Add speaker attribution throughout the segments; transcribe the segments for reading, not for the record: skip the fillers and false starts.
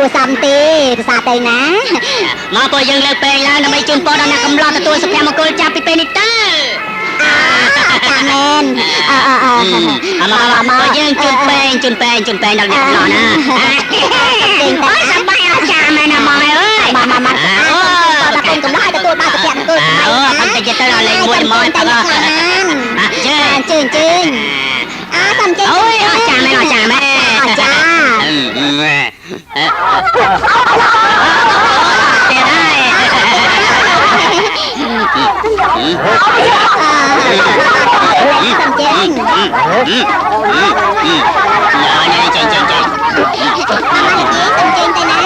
Speaker 1: ួរសំទេភាសាទៅណា
Speaker 2: មកពួកយើងលើកពេងឡើងដើម្បីជូនពរដល់អ្នកកំឡោះទទួលសុភមង្គលចាប់ពីពេលនេះទៅ
Speaker 1: តាមែន
Speaker 2: មកយើងជូនពេងដល់អ្នកកំឡោះណាអូយសប្បាយអស្ចារ្យមែនណាបងអើយ
Speaker 1: មកតាកូនកំឡោះឲ្យទទួលបានសុភមង្គល
Speaker 2: អត់ទៅទៅដល់លេងមួយមកទៅ
Speaker 1: ជើងសំជើង
Speaker 2: អូយអស្ចារ្យមែន
Speaker 1: អស្ចារ្យ
Speaker 2: ទៀតហើយ
Speaker 1: សំជើង
Speaker 2: ចេញ
Speaker 1: សំជើងទៅណា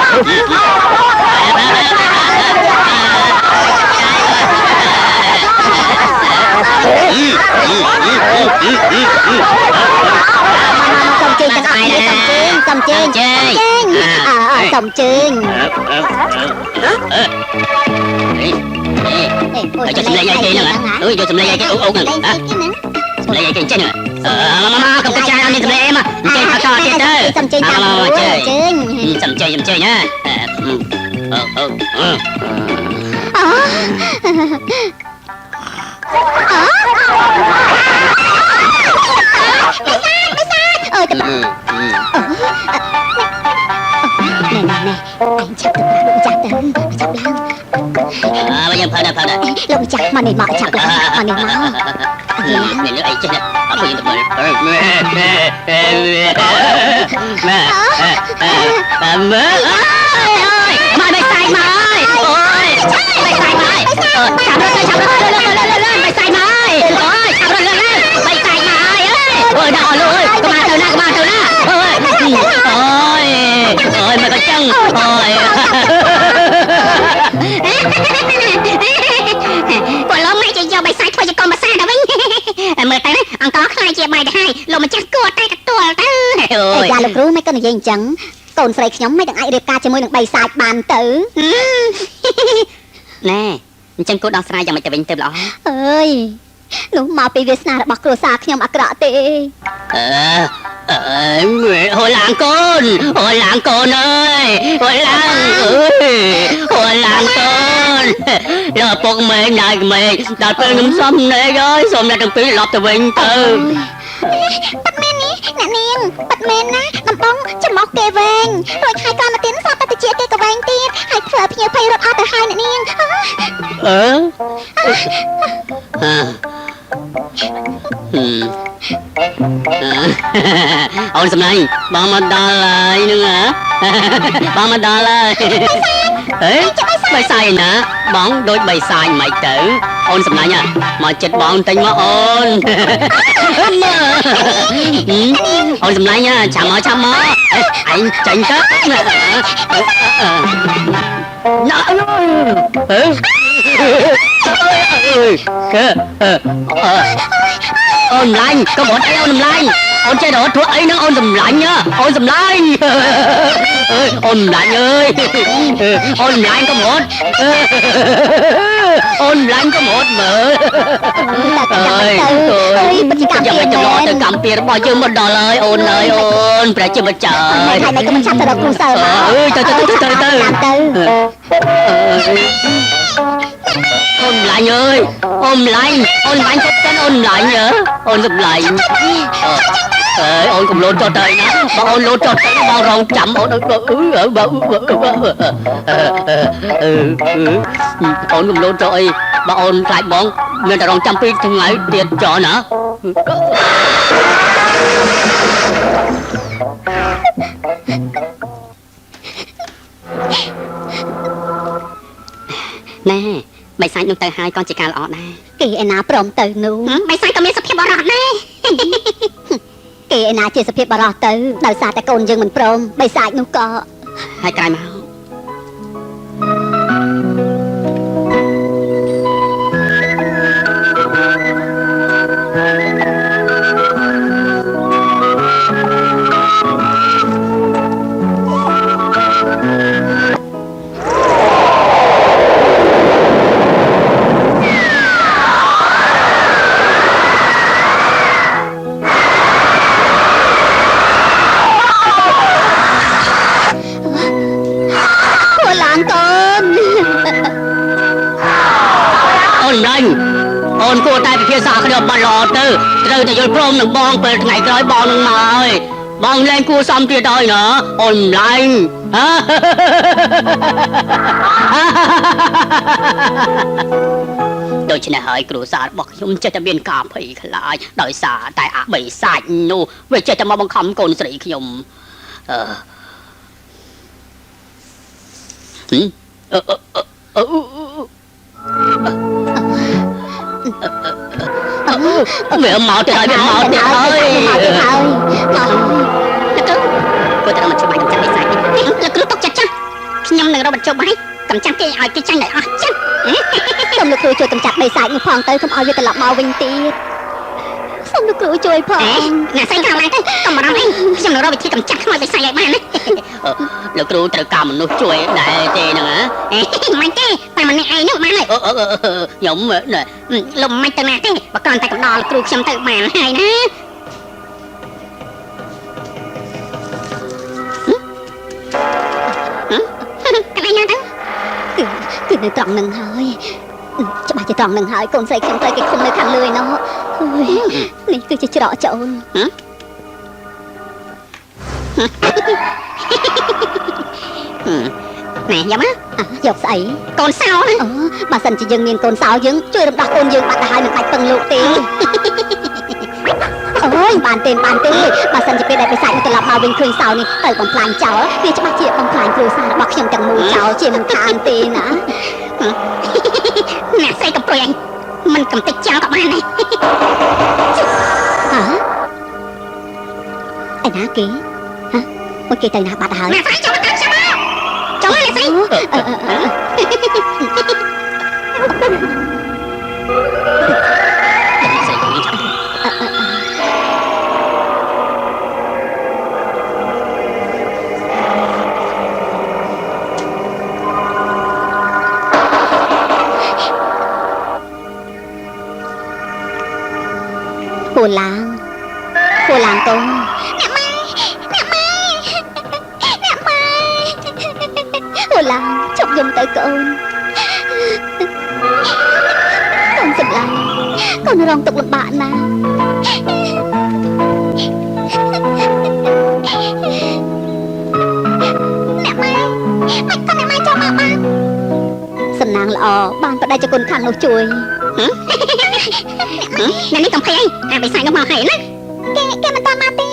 Speaker 1: សំជើងសំជើង
Speaker 2: ចុះសម្លេងអីគេហ្នឹងអើយយកសម្លេងអីគេអូហ្នឹងសម្លេងអីគេចេញមកកំពុងចាយនេះសម្លេងមកចេញបន្តទៀតទៅ
Speaker 1: សំជើង
Speaker 2: ណា
Speaker 1: អូ
Speaker 2: អូ
Speaker 1: ទៅណែអញចាប់ទៅលោកចាស់ទៅចាប់ឡើង
Speaker 2: មកយើងផើផើ
Speaker 1: លោកចាស់មកនេះមកចាប់ឡើងមកនេះមក
Speaker 2: មានអីចេះអត់យើងទៅមើលមើលមកមិនសាយមកអូយមិនសាយមកចាប់រត់ចាប់រត់មិនសាយមកអូយចាប់រត់មិនសាយមកអូយដល់លុយកុំទៅណាអូយមិនក៏ចឹងអូយពលឡំមិនយកបិសាយធ្វើជាកុំភាសាទៅវិញមើលទៅអង្គខ្លាយជាបាយទៅហើយលោកម្ចាស់គួរតែទទួលទៅ
Speaker 1: អូយយ៉ាលោកគ្រូមិនក៏និយាយអញ្ចឹងកូនស្រីខ្ញុំមិនទាំងអាចរៀបការជាមួយនឹងបិសាចបានទៅ
Speaker 2: ណែអញ្ចឹងគូដោះស្រាយយ៉ាងម៉េចទៅវិញទៅល្អ
Speaker 1: អើយនោះមកពីវាសនារបស់គ្រួសារខ្ញុំអាក្រក់ទេ
Speaker 2: ហូឡាងកូនអើយហូឡាងកូនលើពុកម៉ែណៃម៉ែដល់ពេលខ្ញុំសំណេកអើយសូមអ្នកទាំងពីរឡប់ទៅវិញទៅ
Speaker 1: ប៉ាត់មែននេះអ្នកនាងប៉ាត់មែនណាដំបងចំមកគេវែងរួចហើយក៏មកទៀតសាប់ទៅជាគេក៏វែងទៀតហើយធ្វើភ្ញៀវភ័យរត់អត់ទៅហើយអ្នកនាង
Speaker 2: អូនសំឡាញ់បងមកដល់ហើយនឹងហ៎បងមកដល់ហើយបិសាយណាបងដូចបិសាយមិនទៅអូនសំឡាញ់មកចិត្តបងទិញមកអូនអូនសំឡាញ់ចាំមកអញចាញ់ទៅណាអូនឡាញ់ក៏បងអីអូនឡាញ់អូនចេះរត់ធ្វើអីនឹងអូនសម្លាញ់អូនសម្លាញ់អូនសម្លាញ់អើយអូនសម្លាញ់ក៏មកអូនសម្លាញ់ក៏មកមើល
Speaker 1: អើយពិតជាកម្ម
Speaker 2: ពីរទៅកម្មពីរបស់យើងមកដល់ហើយអូនអើយអូនប្រជាម្ចាស់
Speaker 1: ហើយមិនក៏មិនឆាប់ទៅរកគ្រូសិលមក
Speaker 2: ទៅអូនម្លាញ់អើយអូនម្លាញ់ចិត្តចិនអូនម្លាញ់អូនសម្លាញ់អូនកុំលោតចុះទៅណាបើអូនលោតចុះទៅបងរងចាំអូនអូនកុំលោតចុះអីបើអូនខ្លាចបងមានតែរងចាំពីថ្ងៃទៀតចោះណាណែបិសាចនឹងទៅហើយក៏ជាការល្អដែរ
Speaker 1: គេឯណាព្រមទៅនោះ
Speaker 2: បិសាចក៏មានសុភាពបរោះដែរ
Speaker 1: គេឯណាជាសុភាពបរោះទៅដោយសារតែកូនយើងមិនព្រមបិសាចនោះក៏
Speaker 2: ហើយក្រោយមក គួរតែពិភាក្សាគ្នាបានល្អទៅត្រូវតែយល់ព្រមនឹងបងពេលថ្ងៃក្រោយបងនឹងមកហើយបងលែងគួរសមទៀតហើយណាអូនម្លាញ់ដូច្នេះហើយគ្រួសាររបស់ខ្ញុំចេះតែមានការភ័យខ្លាចដោយសារតែអាបីសាច់នោះវាចេះតែមកបង្ខំកូនស្រីខ្ញុំវាមកទៅហើយវាមកទៅហើយលោកគ្រូគាត់ត្រូវមកជួយបាញ់កំចាត់ឯសាច់នេះលោកគ្រូទុកចិត្តចាស់ខ្ញុំនឹងរកបញ្ចុះបាយកំចាត់គេឲ្យគេចាញ់ឲ្យអស់ចិត្តសូមលោកគ្រូជួយកំចាត់បិសាចនោះផងទៅកុំឲ្យវាត្រឡប់មកវិញទៀតសូមលោកគ្រូជួយផងអ្នកស្រីខាងឡើងទៅកុំបារម្ភអីខ្ញុំនឹងរកវិធីកំចាត់ខ្មោចបិសាចឲ្យបានណាលោកគ្រូត្រូវការមនុស្សជួយដែរទេហ្នឹងហ៎មិនទេតែម្នាក់ឯងនោះបានហើយខ្ញុំលំមិនទៅណាទេបើគ្រាន់តែកំដរលោកគ្រូខ្ញុំទៅបានហើយណាកន្លែងណាទៅគឺនៅត្រង់នឹងហើយច្បាស់ជាត្រង់នឹងហើយកូនស្រីខ្ញុំត្រូវគេឃុំនៅខាងលើឯណោះនេះគឺជាច្រកចូលណែយកមកយកស្អីកូនសោណាបើសិនជាយើងមានកូនសោយើងជួយរំដោះកូនយើងបាត់ទៅហើយមិនបាច់ពឹងលោកទេអូយបានទេបើសិនជាពេលដែលបិសាចនឹងត្រឡប់មកវិញឃើញសោនេះទៅបំផ្លាញចោលវាច្បាស់ជាបំផ្លាញគ្រួសាររបស់ខ្ញុំទាំងមូលចោលជាមិនខានទេណាអ្នកស្រីកំព្រួយអញមិនកំតិចចោលក៏បានដែរឯណាគេមកគេទៅណាបាត់ហើយអ្នកស្រីចូលមកតាមខ្ញុំមកចូលមកអ្នកស្រីពូឡាងកូនអ្នកម៉ែពូឡាងជប់យំទៅកូនសម្លាញ់កូនរងទុក្ខលំបាកណាស់អ្នកម៉ែចូលមកបានសំណាងល្អបានបដិជគុណខាងនោះជួយអ្នកនេះកំភៃអីអាបិសាចនោះមកហើយណាគេមិនតាមមកទេ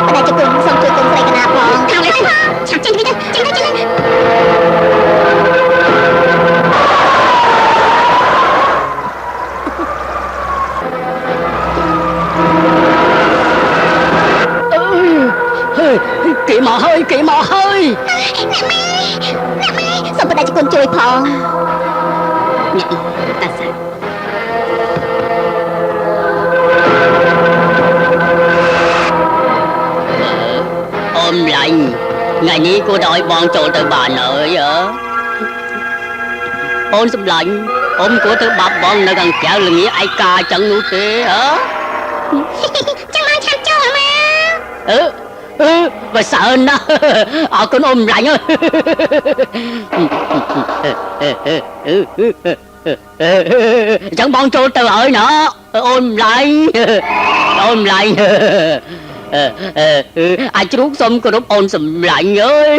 Speaker 2: បដិជគុណសូមជួយកូនស្រីកណាផងខាងលើផងឆាប់ចេញទៅគេមកហើយអ្នកម៉ែសូមបដិជគុណជួយផងអ្នកតាសាអូនម្លាញ់ថ្ងៃនេះគួរតែឲ្យបងចូលទៅបានហើយអូនសម្លាញ់អូនគួរទៅបាប់បងនៅខាងក្រៅល្ងាឯកាចឹងនោះទេចឹងមកឆាប់ចូលមកបើសើណាស់អរគុណអូនម្លាញ់ចឹងបងចូលទៅហើយណាអូនម្លាញ់អាចជ្រូកសុំគោរពអូនសម្លាញ់អើយ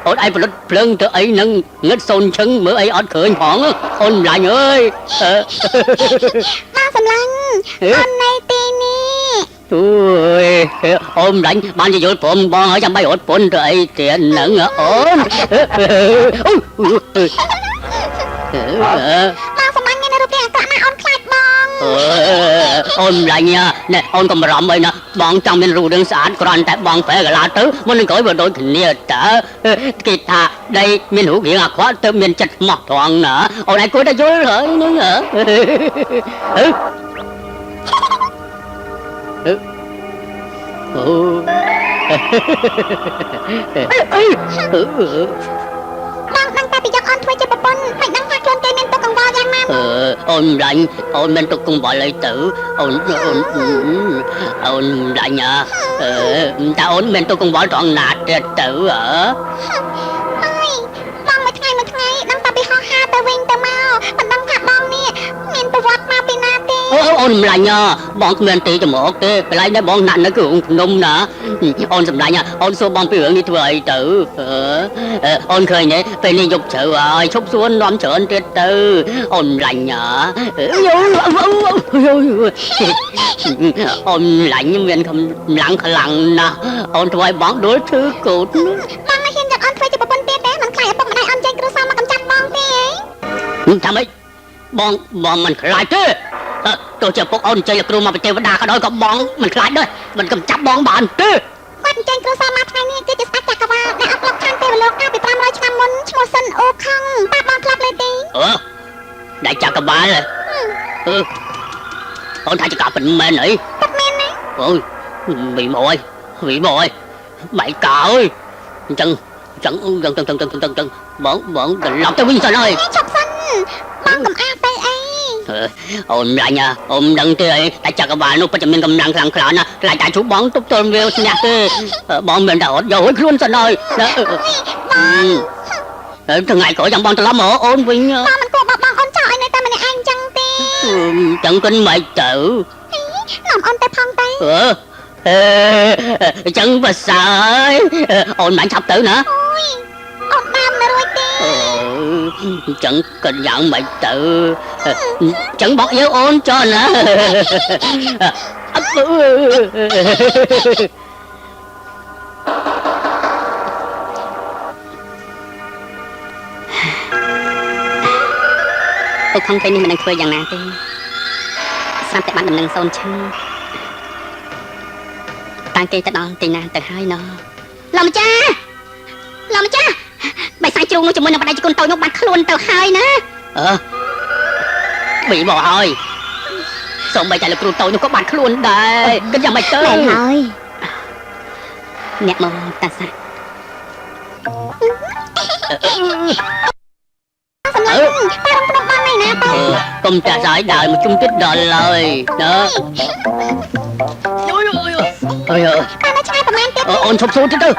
Speaker 2: អូនឯងផលិតភ្លើងទៅអីនឹងងឹតសូនឈឹងមើលអីអត់ឃើញផងអូនម្លាញ់អើយមកសម្លាញ់អូននៅទីនេះអូយអូនម្លាញ់បានជាយល់ព្រមបងហើយចាំបីរត់ពន្ធទៅអីទៀតហ្នឹងអូនមកសម្លាញ់មានរូបរាងអាក្រក់ណាស់អូនខ្លាចបងអូនម្លាញ់ណែអូនកុំបារម្ភអីណាបងចង់មានរូបរាងស្អាតគ្រាន់តែបងប្រែកន្លាទៅមុននឹងក្រោយវាដូចគ្នាតើគេថាដីមានរូបរាងអាក្រក់ទៅមានចិត្តស្មោះត្រង់ណាអូនឯងគួរតែយល់ហើយហ្នឹង
Speaker 1: បងដឹងតែពីយកអូនធ្វើជាប្រពន្ធមិនដឹងថាខ្លួនគេមានទុកកង្វល់យ៉ាងណា
Speaker 2: អូនម្លាញ់អូនមានទុកកង្វល់អីទៅអូនម្លាញ់តើអូនមានទុកកង្វល់ត្រង់ណាទៀតទៅហ៎
Speaker 1: ហើយបងមួយថ្ងៃដឹងតែពីហោះហើរទៅវិញទៅមកមិនដឹងថាបងនេះមានប្រវត្តិមកពីណាទេ
Speaker 2: អូនម្លាញ់បងគ្មានទីទៅមកទេកន្លែងដែលបងណាក់នៅគឺភ្នំណាអូនសម្លាញ់អូនសួរបងពីរឿងនេះធ្វើអីទៅអូនឃើញទេពេលនេះយកជ្រៅហើយឈប់សួរនាំច្រើនទៀតទៅអូនម្លាញ់អូនម្លាញ់មានកម្លាំងខ្លាំងណាស់អូនធ្វើឲ្យបងដួលឈឺកូន
Speaker 1: បងមិនហ៊ានយកអូនធ្វើជាប្រពន្ធទៀតទេមិនខ្លាចឪពុកម្ដាយអូនចេញគ្រួសារមកកម្ចាត់បងទេ
Speaker 2: ថាម៉េចបងមិនខ្លាចទេទោះជាពុកអូនចេញគ្រូមកពីទេវតាក៏ដោយក៏បងមិនខ្លាចដែរមិនកំចាប់បងបានទេ
Speaker 1: គាត់ចេញគ្រួសារមកថ្ងៃនេះគឺជាស្ដេចចក្រវាលដែលអត់ធ្លាប់ខានទេវលោកកាលពី500ឆ្នាំមុនឈ្មោះសិនអូខងតាបងធ្លាប់លេទេ
Speaker 2: đại cha cả ba rồi con thay cho cả bệnh men ấy ôi bị mồi mày cả ơi chân bọn làm tao biết sao ơi
Speaker 1: បងកំអាទៅអី
Speaker 2: ôm lại nha ôm đằng tươi đại cha cả ba nó có cho mình cầm năng khẳng khẳng nè lại đại chú bóng tốt tôn vêu xin nhạc tê bọn mình đã dội luôn sao ơi thằng ngày cổ chẳng bọn tao lắm ở ôn vinh
Speaker 1: បងមិនគួរបោះបង់អូនចោលឲ្យនៅតែម្នាក់ឯងចឹងទេ
Speaker 2: chẳng kinh mày tự
Speaker 1: នាំអូនទៅផងទៅ
Speaker 2: chẳng và sợ ôn bạn sắp tử nữa
Speaker 1: អូនដើមនៅរួចទេ
Speaker 2: chẳng cần giận mày tự chẳng bọt yêu ôn cho nữa tôi không thấy mình đang thuê dạng nào thế sao tại bạn mình đang xôn chứ tan cây tới đó thì nào từ hai nó
Speaker 1: làm cha mày sai chuông nó chúng mình ở đây chỉ con tôi nó bắt luôn tao hai nữa
Speaker 2: bị bỏ thôi sao mày chạy là con tôi nó có bắt luôn đây cái nhà mày tới
Speaker 1: mẹ ơi
Speaker 2: nè mơ ta sao công trả giải đời mà chung tích đời lời đó ôi ơi ôn sụp xuống chứ tư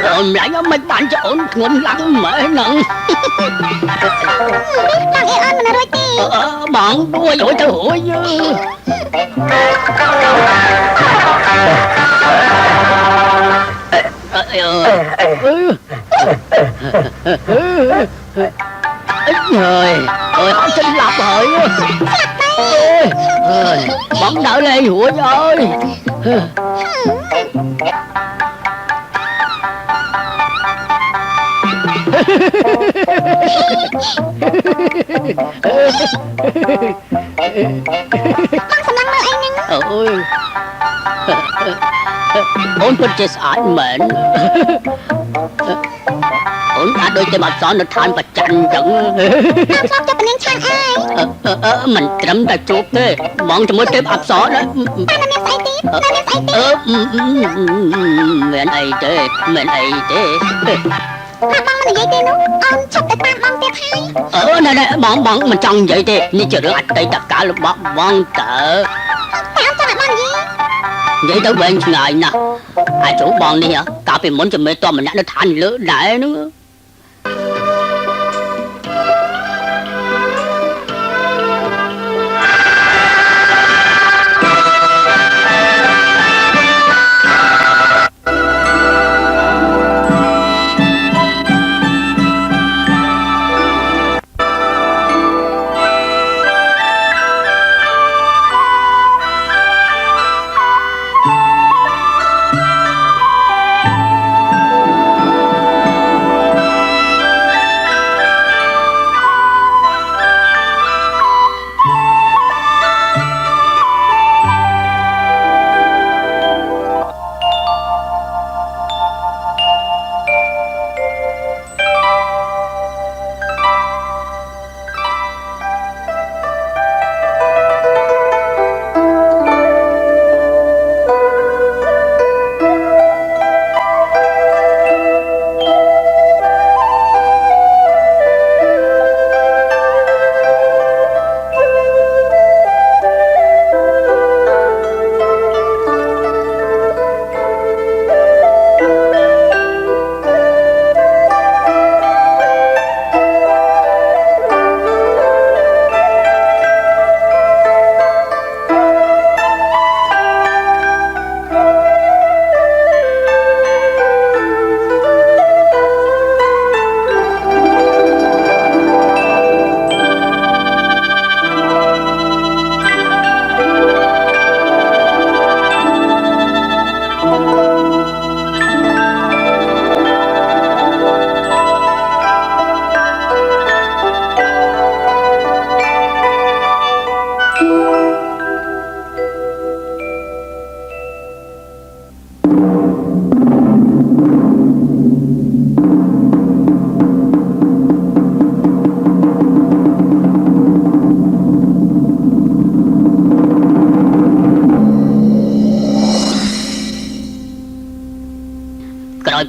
Speaker 2: ôn lại mấy bạn cho ôn ngon lắm mẹ nặng
Speaker 1: bạn yêu ơn mình rồi đi
Speaker 2: bạn đua dội tao hủi chứ ôi họ xin lặp rồi bóng đỡ lên hủa rồi
Speaker 1: bác sầm lăng mơ anh nè
Speaker 2: ôi ôn con chết ảnh mệnh ôn đã đôi tay mặt gió nó than và chăn giận
Speaker 1: làm sao cho mình nên chăn ai
Speaker 2: mình trắm ta chuột thế mong cho mỗi tiếp áp gió đó
Speaker 1: ta là miếng say tiếp
Speaker 2: mình ấy thế
Speaker 1: mà băng mình vậy thế nó ông chụp để ta băng tiếp hai
Speaker 2: nè bọn mình trong vậy thế như chờ đứa ảnh tay tất cả là bọn tợ
Speaker 1: tao cho lại băng gì
Speaker 2: vậy tới bên ngày nè ai chủ bọn đi hả cả vì muốn cho mấy to mình đã nó thành lửa đại nữa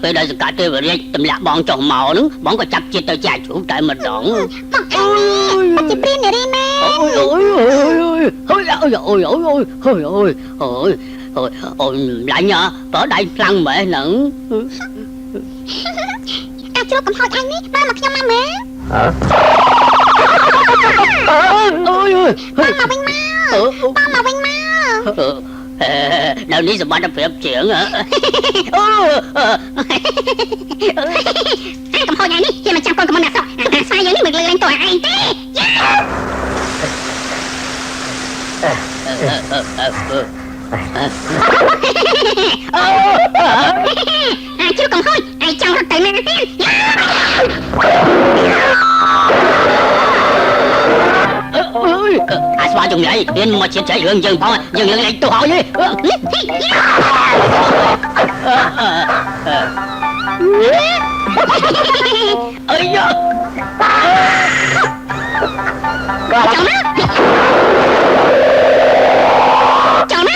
Speaker 2: ពេលដែលសកាទេវរាជទម្លាក់បងចុះមកហ្នឹងបងក៏ចាប់ជាតិទៅជាជ្រូកតែម្ដង
Speaker 1: មកខាងនេះបាត់ជាព្រាននារីមែន
Speaker 2: អូយឡាញ់បើដៃខ្លាំងមែនហ្នឹង
Speaker 1: ការជ្រុកកំហុសឯងនេះបានមកខ្ញុំមកមែន
Speaker 2: អូយ
Speaker 1: បងមកវិញមកបងមកវិញមក
Speaker 2: នៅនេះសម្បត្តិប្រៀបជាងអូ
Speaker 1: កំហុសឯងនេះជាមកចាប់កូនកំមុនអ្នកសក់អាសាយើងនេះមិនលើលែងតើឯងទេជ្រុកកំហុសឯងចង់រត់ទៅណាទៀត
Speaker 2: អាស្វាជំនាញហ៊ានមកជាតិចែករឿងយើងផងយើងលេងទៅហើយអើយ
Speaker 1: ចាំណាចាំណា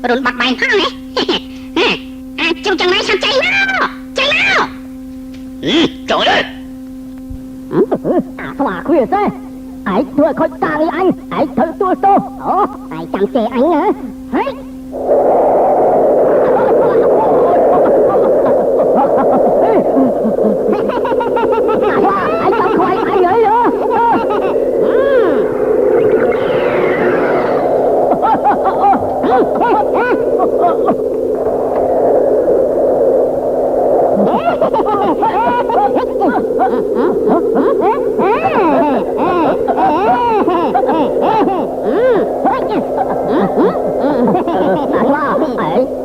Speaker 1: រុនបាត់បែនផងណាអាចជុំចង្រៃឆាប់ចេញមក
Speaker 2: ចូលទៅ
Speaker 3: ស្វាគ្រាទេឯងធ្វើខូចការងារអញឯងត្រូវទួលទោសអូឯងចាំចេះអញណាហេឯងចាំខ្វាយអីហើយ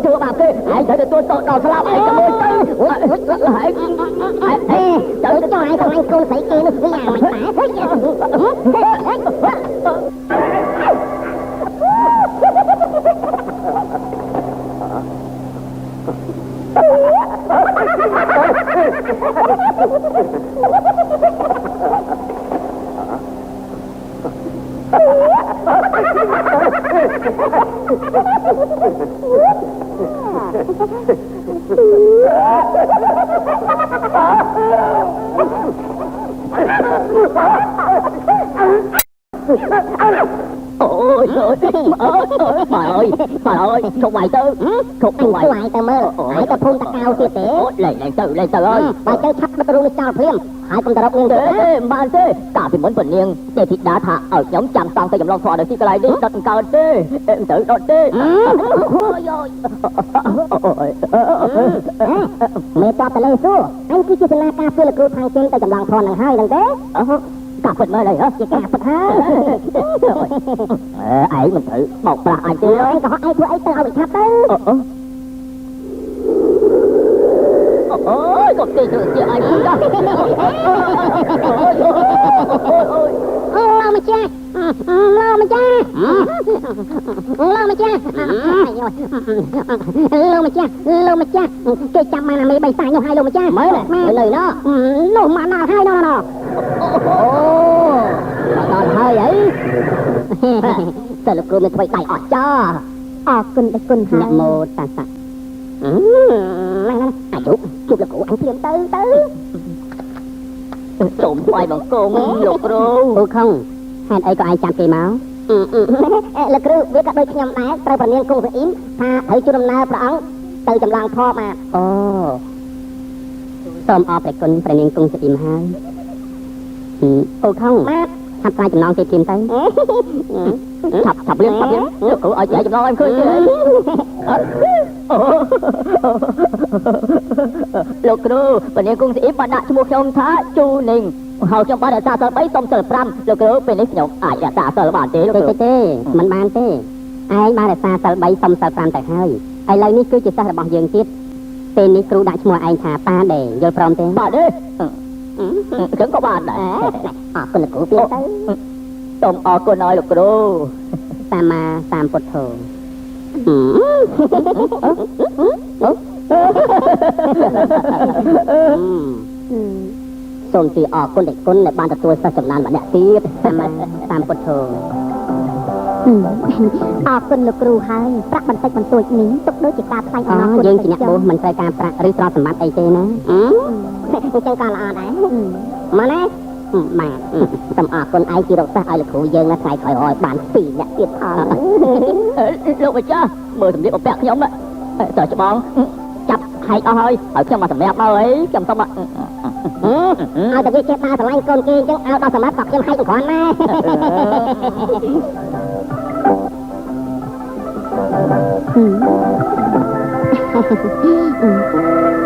Speaker 3: chưa bà kia hãy đợi tôi đòi sao hãy cho tôi hãy đợi cho ai không anh con phải kia nó nhà mày ôi trời ơi thuộc bài tư thuộc anh ngoài tờ mơ hãy tập phun ta cao kia tế lên từ ơi bài chơi thắt nó luôn cao phim hãy cùng ta đọc nghiêng thế bạn thế cả vì muốn bình niên để thịt đá thả ở nhóm chạm toàn tay dòng lon phò được cái này đi đặt cao thế em tự đọt thế mẹ ta lên xua anh kia chỉ là cà phê là cô thang trên tay dòng lon phò này hai lần thế cả phật mơ này hả chỉ cả phật ha ấy mình thử một là ai chơi nói có ai thua ấy tao bị thắp đấy ôi còn kỳ được chưa ai cũng đó lo mà cha lo mà cha lo mà cha cái chăm mà mày bày tài nhau hai lo mà cha mới này lời nó lo mà nào hai nó còn hơi ấyแต่ละกลุ่มมันไปไต่ออกจ้าออกกุนไปกุนหาโมตัสสะนั่นจุกละกูอันเทียมตื้อ សូមថ្វាយបង្គំលោកគ្រូពូខុងហេតុអីក៏ឯងចាំគេមកលោកគ្រូវាក៏ដូចខ្ញុំដែរត្រូវប្រនាងគង់សអ៊ីមថាត្រូវជួយដំណើរព្រះអង្គទៅចម្លងធម៌បាទអូសូមអរព្រះគុណព្រះនាងគង់សអ៊ីមហើយពូខុងឆាប់ថ្វាយចំណងគេព្រាមទៅឆាប់លៀងលោកគ្រូឲ្យចែកចំណងឲ្យឃើញទេលោកគ្រូព្រះនាងគង់សអ៊ីមបានដាក់ឈ្មោះខ្ញុំថាជូនីងហើយខ្ញុំបានរក្សាសិល3សុំសិល5លោកគ្រូពេលនេះខ្ញុំអាចរក្សាសិលបានទេលោកគ្រូទេមិនបានទេឯងបានរក្សាសិល3សុំសិល5ទៅហើយឥឡូវនេះគឺជាសិស្សរបស់យើងទៀតពេលនេះគ្រូដាក់ឈ្មោះឯងថាប៉ាដេយល់ព្រមទេបាទទេខ្ញុំក៏បានដែរអរគុណលោកគ្រូទៀតទៅសូមអរគុណឲ្យលោកគ្រូសម្មាសម្ពុទ្ធោសូមជឿអរគុណដែលគុណដែលបានទទួលសិស្សចំណានម្នាក់ទៀតសម្មាសម្ពុទ្ធោអរគុណលោកគ្រូហើយប្រាក់បន្តិចបន្តួចនេះទុកដូចជាការថ្លៃអំណរគុណយើងជាអ្នកបួសមិនត្រូវការប្រាក់ឬទ្រព្យសម្បត្តិអីទេណាអញ្ចឹងក៏ល្អដែរមកណាបាទសូមអរគុណឯងជារកសិស្សឲ្យលោកគ្រូយើងណាថ្ងៃក្រោយឲ្យបាន2អ្នកទៀតផងលោកម្ចាស់មើលសម្លៀកបំពាក់ខ្ញុំតើច្បងចាប់ហែកអស់ហើយខ្ញុំមកសម្រាប់មកអីខ្ញុំសុំឲ្យតែគេចេះដើរស្រឡាញ់កូនគេអញ្ចឹងឲ្យដល់សម្រាប់ក៏ខ្ញុំហែកគ្រាន់ដែរ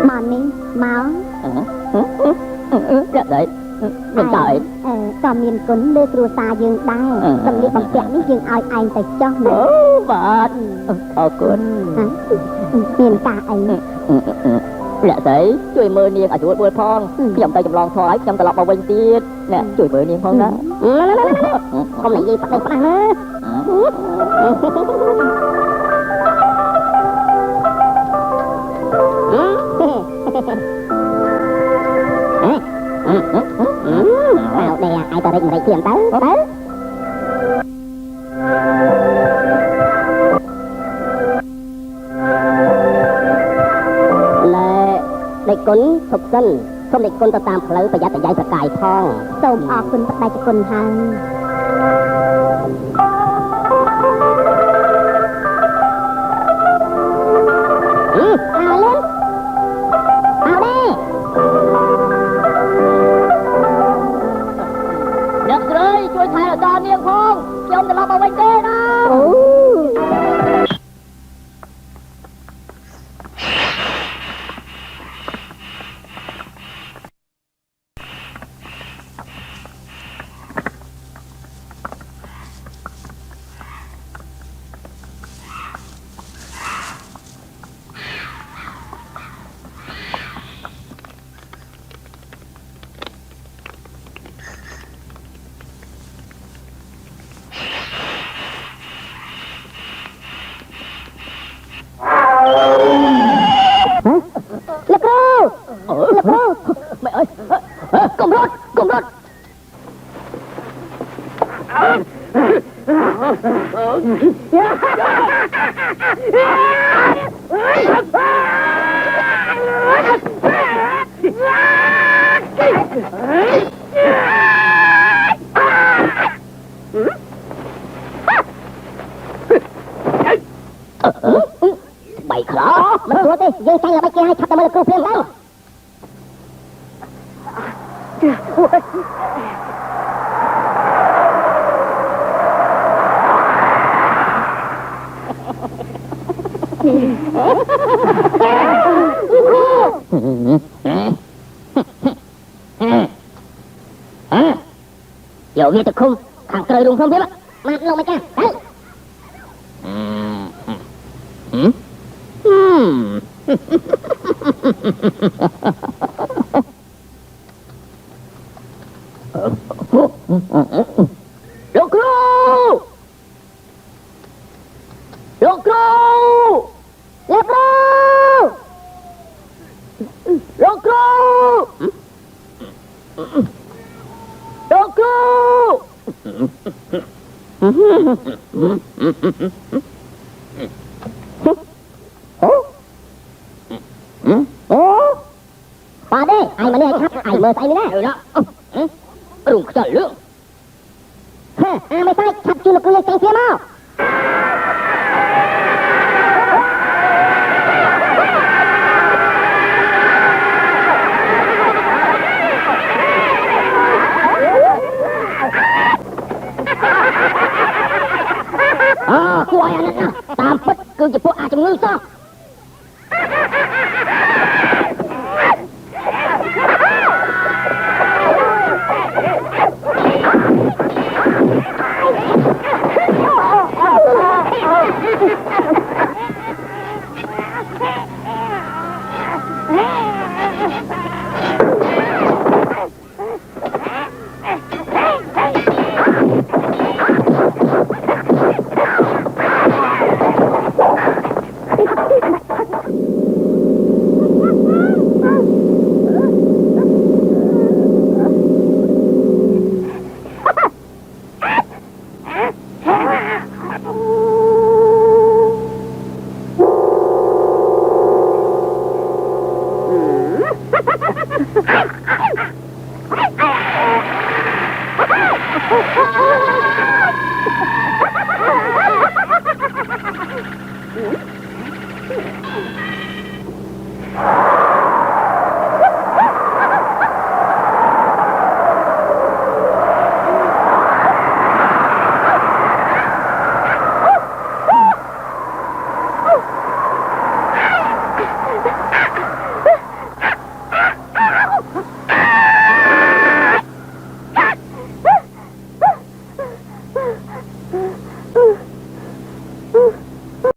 Speaker 3: មកនេះមកចាđấy mình trờiក៏មានគុណលើគ្រួសារយើងដែរសម្លៀកបំពាក់នេះយើងឲ្យឯងទៅចុះណាបាទអរគុណមានការអីអ្នកស្រីជួយមើលនាងឲ្យស្រួលបួលផងខ្ញុំទៅចម្លងធေါ်ឲ្យខ្ញុំត្រឡប់មកវិញទៀតអ្នកជួយមើលនាងផងណាកុំនិយាយផ្ដេសផ្ដាស់ណាđây à, ai ta định vậy tiền tới là địch cún thục sinh không địch cún ta tam phở và giá tại dây phải cài thong tôm ọt cún bắt tay cho cún hàng ao lên ao đi được rồiជួយថែឲ្យដល់នាងផងខ្ញុំត្រឡប់មកវិញទេណាmẹ ơi cùng rốt bày khó mình thua đi dây tay là bay kia hay thật là mới là câu phiền đâu Dẫu như thật không thằng trời đúng không biết á mặt lòng mày cha đấy Lục Rô Lục Rô Lục Rô Lục Rô Lục Rô Bà đi, ai mà đi ai khắp, ai mơ say nữa nè. រុំខ្យល់លឿងហេអាមិនសាច់ឆាប់ជួយលោកគ្រូយើងចេញគ្នាមកគួរឲ្យអាណិតណាស់តាមពិតគឺជាពួកអាចជំងឺសោះ